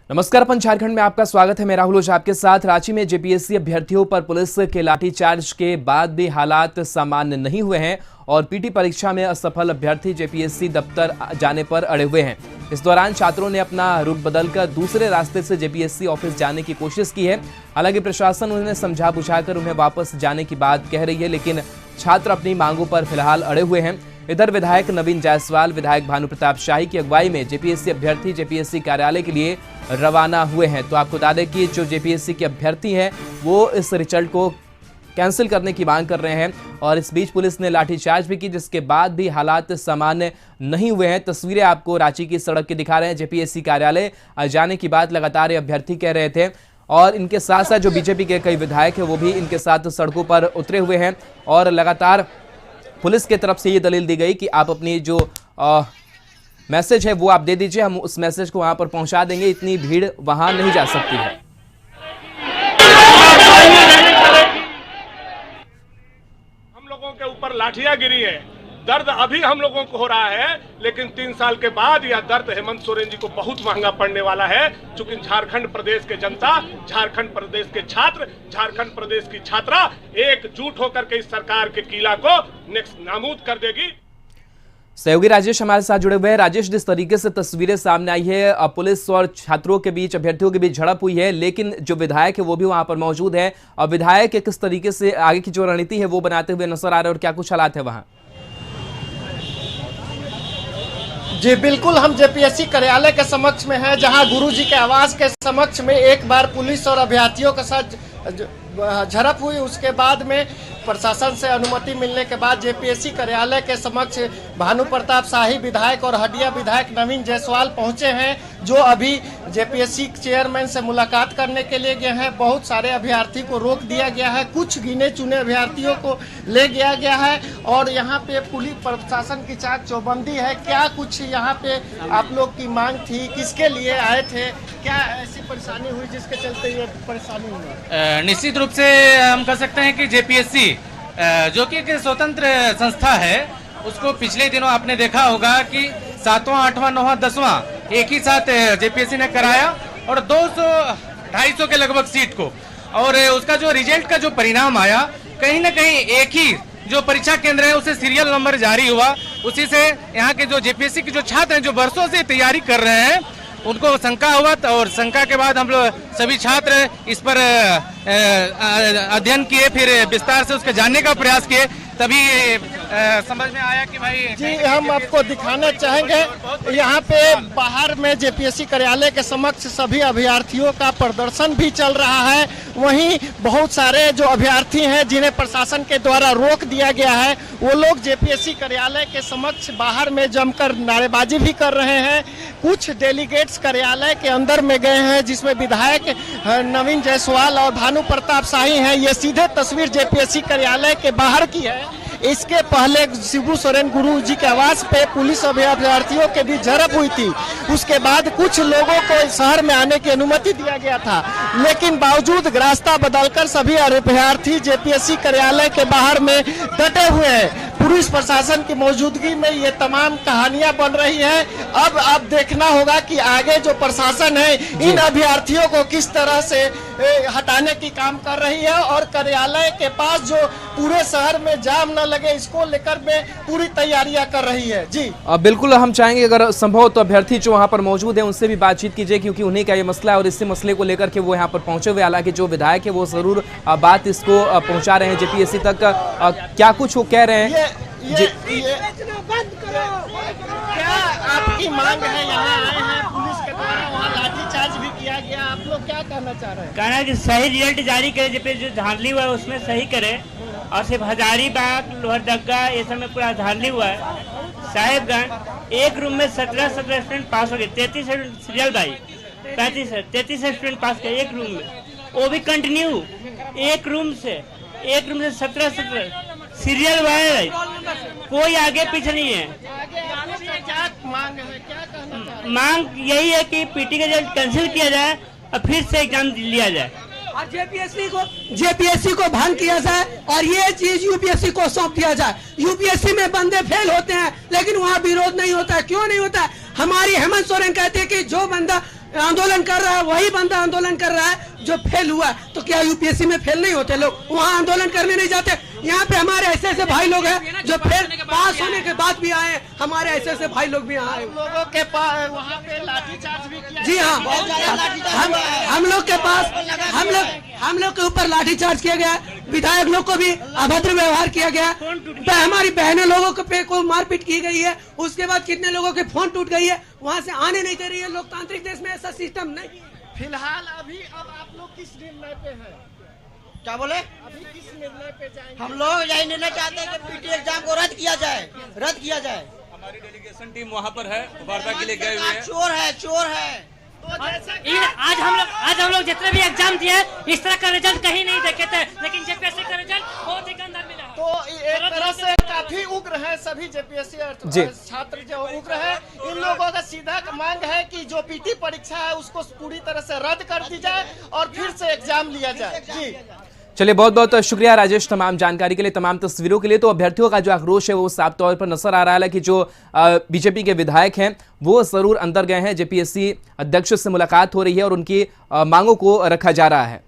नमस्कार, अपन झारखंड में आपका स्वागत है। मैं राहुल ओझा आपके साथ। रांची में जेपीएससी अभ्यर्थियों पर पुलिस के लाठीचार्ज के बाद भी हालात सामान्य नहीं हुए हैं और पीटी परीक्षा में असफल अभ्यर्थी जेपीएससी दफ्तर जाने पर अड़े हुए हैं। इस दौरान छात्रों ने अपना रूट बदलकर दूसरे रास्ते से जेपीएससी ऑफिस जाने की कोशिश की है। हालांकि प्रशासन उन्हें समझा बुझाकर उन्हें वापस जाने की बात कह रही है, लेकिन छात्र अपनी मांगों पर फिलहाल अड़े हुए हैं। इधर विधायक नवीन जायसवाल, विधायक भानु प्रताप शाही की अगुवाई में जेपीएससी अभ्यर्थी जेपीएससी कार्यालय के लिए रवाना हुए हैं। तो आपको बता दें कि जो जेपीएससी के अभ्यर्थी हैं वो इस रिजल्ट को कैंसिल करने की मांग कर रहे हैं और इस बीच पुलिस ने लाठीचार्ज भी की, जिसके बाद भी हालात सामान्य नहीं हुए हैं। तस्वीरें आपको रांची की सड़क की दिखा रहे हैं। जेपीएससी कार्यालय जाने की बात लगातार ये अभ्यर्थी कह रहे थे और इनके साथ साथ जो बीजेपी के कई विधायक हैं वो भी इनके साथ सड़कों पर उतरे हुए हैं और लगातार पुलिस की तरफ से ये दलील दी गई कि आप अपनी जो मैसेज है वो आप दे दीजिए, हम उस मैसेज को वहां पर पहुंचा देंगे, इतनी भीड़ वहां नहीं जा सकती है। हम लोगों के ऊपर लाठियां गिरी है, दर्द अभी हम लोगों को हो रहा है, लेकिन 3 साल के बाद यह दर्द हेमंत सोरेन जी को बहुत महंगा पड़ने वाला है। चूंकि झारखंड प्रदेश के जनता, झारखंड प्रदेश के छात्र, झारखंड प्रदेश की छात्रा एकजुट होकर के इस सरकार के किला को नेक्स्ट नाबूद कर देगी। सहयोगी राजेश हमारे साथ जुड़े हुए हैं। राजेश, जिस तरीके से तस्वीरें सामने आई है, पुलिस और छात्रों के बीच, अभ्यर्थियों के बीच झड़प हुई है, लेकिन जो विधायक है वो भी वहां पर मौजूद है और विधायक किस तरीके से आगे की जो रणनीति है वो बनाते हुए नजर आ रहे हैं और क्या कुछ हालात है वहां? जी बिल्कुल, हम जेपीएससी कार्यालय के समक्ष में हैं, जहां गुरुजी के आवास के समक्ष में एक बार पुलिस और अभ्यर्थियों के साथ झड़प हुई। उसके बाद में प्रशासन से अनुमति मिलने के बाद जेपीएससी कार्यालय के समक्ष भानु प्रताप शाही विधायक और हडिया विधायक नवीन जायसवाल पहुंचे हैं, जो अभी जेपीएससी चेयरमैन से मुलाकात करने के लिए गए हैं। बहुत सारे अभ्यर्थी को रोक दिया गया है, कुछ गिने चुने अभ्यर्थियों को ले गया गया है और यहाँ पे पुलिस प्रशासन की चाक चौबंदी है। क्या कुछ यहाँ पे आप लोग की मांग थी, किसके लिए आए थे, क्या ऐसी परेशानी हुई जिसके चलते ये परेशानी हुई? निश्चित रूप से हम कह सकते हैं कि जेपीएससी जो कि एक स्वतंत्र संस्था है, उसको पिछले दिनों आपने देखा होगा कि 7वां, 8वां, 9वां, 10वां एक ही साथ जेपीएससी ने कराया और 200-250 के लगभग सीट को, और उसका जो रिजल्ट का जो परिणाम आया, कहीं ना कहीं एक ही जो परीक्षा केंद्र है उसे सीरियल नंबर जारी हुआ। उसी से यहाँ के जो जेपीएससी के जो छात्र हैं, जो वर्षों से तैयारी कर रहे हैं, उनको शंका हुआ और शंका के बाद हम लोग सभी छात्र इस पर अध्ययन किए, फिर विस्तार से उसके जानने का प्रयास किए, तभी समझ में आया कि भाई जी हम आपको दिखाना चाहेंगे। यहाँ पे बाहर में जेपीएससी कार्यालय के समक्ष सभी अभ्यर्थियों का प्रदर्शन भी चल रहा है। वहीं बहुत सारे जो अभ्यर्थी हैं जिन्हें प्रशासन के द्वारा रोक दिया गया है, वो लोग जेपीएससी कार्यालय के समक्ष बाहर में जमकर नारेबाजी भी कर रहे हैं। कुछ डेलीगेट्स कार्यालय के अंदर में गए हैं, जिसमें विधायक नवीन जायसवाल और भानु प्रताप शाही हैं। ये सीधे तस्वीर जेपीएससी कार्यालय के बाहर की है। इसके पहले शिबू सोरेन गुरु जी के आवास पे पुलिस और अभ्यर्थियों के बीच झड़प हुई थी। उसके बाद कुछ लोगों को शहर में आने की अनुमति दिया गया था, लेकिन बावजूद रास्ता बदलकर सभी अभ्यर्थी जेपीएससी कार्यालय के बाहर में डटे हुए हैं। पुलिस प्रशासन की मौजूदगी में ये तमाम कहानियां बन रही है। अब देखना होगा कि आगे जो प्रशासन है इन अभ्यर्थियों को किस तरह से हटाने की काम कर रही है और कार्यालय के पास जो पूरे शहर में जाम न लगे, इसको लेकर में पूरी तैयारियां कर रही है। जी बिल्कुल, हम चाहेंगे अगर संभव तो अभ्यर्थी जो वहां पर मौजूद है उनसे भी बातचीत कीजिए, क्योंकि उन्हीं का ये मसला है और इसी मसले को लेकर के वो यहाँ पर पहुंचे हुए। हालांकि जो विधायक है वो जरूर बात इसको पहुंचा रहे हैं जेपीएससी तक। क्या कुछ वो कह रहे हैं? क्या आपकी मांग है? यहाँ आए हैं, पुलिस के द्वारा वहाँ लाठीचार्ज भी किया गया, आप लोग क्या कहना चाह रहे हैं? कहना है कि सही रिजल्ट जारी करे, जो धांधली हुआ है उसमें सही करे, और सिर्फ हजारीबाग, लोहरदगा ये सब में पूरा धांधली हुआ है। साहेबगंज एक रूम में 17 स्टूडेंट पास हो गए, 33 सीरियल बाई 33 स्टूडेंट पास किया एक रूम में, वो भी कंटिन्यू एक रूम से 17 सीरियल वाइज, कोई आगे पीछे नहीं है। मांग यही है कि पीटी का रिजल्ट कैंसिल किया जाए और फिर से एग्जाम लिया जाए और जेपीएससी को भंग किया जाए और ये चीज यूपीएससी को सौंप दिया जाए। यूपीएससी में बंदे फेल होते हैं, लेकिन वहाँ विरोध नहीं होता है। क्यों नहीं होता है? हमारी हेमंत सोरेन कहते हैं कि जो बंदा आंदोलन कर रहा है वही बंदा आंदोलन कर रहा है जो फेल हुआ। तो क्या यूपीएससी में फेल नहीं होते लोग? वहाँ आंदोलन करने नहीं जाते? यहाँ पे हमारे ऐसे ऐसे भाई लोग हैं जो फेल पास होने के बाद भी आए, हमारे ऐसे ऐसे भाई लोग भी आए। लोगों के पास वहाँ पे लाठीचार्ज भी किया। जी हाँ, हम लोग के पास हम लोग के ऊपर लाठीचार्ज किया गया, विधायक लोग को भी अभद्र व्यवहार किया गया, हमारी बहनों लोगों को मारपीट की गई है, उसके बाद कितने लोगों के फोन टूट गई है, वहाँ से आने नहीं दे रही है। लोकतांत्रिक देश में ऐसा सिस्टम नहीं। फिलहाल अभी अब आप लोग किस निर्णय पे हैं? क्या बोले? अभी किस निर्णय पे जाएंगे? हम लोग यही निर्णय चाहते हैं कि पीटी एग्जाम को रद्द किया जाए, रद्द किया जाए। हमारी डेलीगेशन टीम वहाँ पर है, वार्ता के लिए गए हुए हैं। चोर है, चोर है। आज हम लोग जितने भी एग्जाम दिए इस तरह का रिजल्ट कहीं नहीं देखे थे, लेकिन जेपीएससी का रिजल्ट बहुत ही गंदा मिला। तो एक तरह से काफी उग्र है सभी जेपीएससी छात्र जो उग्र है। इन लोगों का सीधा मांग है कि जो पीटी परीक्षा है उसको पूरी तरह से रद्द कर दी जाए और फिर से एग्जाम लिया जाए। जी चलिए, बहुत बहुत शुक्रिया राजेश तमाम जानकारी के लिए, तमाम तस्वीरों के लिए। तो अभ्यर्थियों का जो आक्रोश है वो साफ तौर पर नजर आ रहा है कि जो बीजेपी के विधायक हैं वो जरूर अंदर गए हैं, जेपीएससी अध्यक्ष से मुलाकात हो रही है और उनकी मांगों को रखा जा रहा है।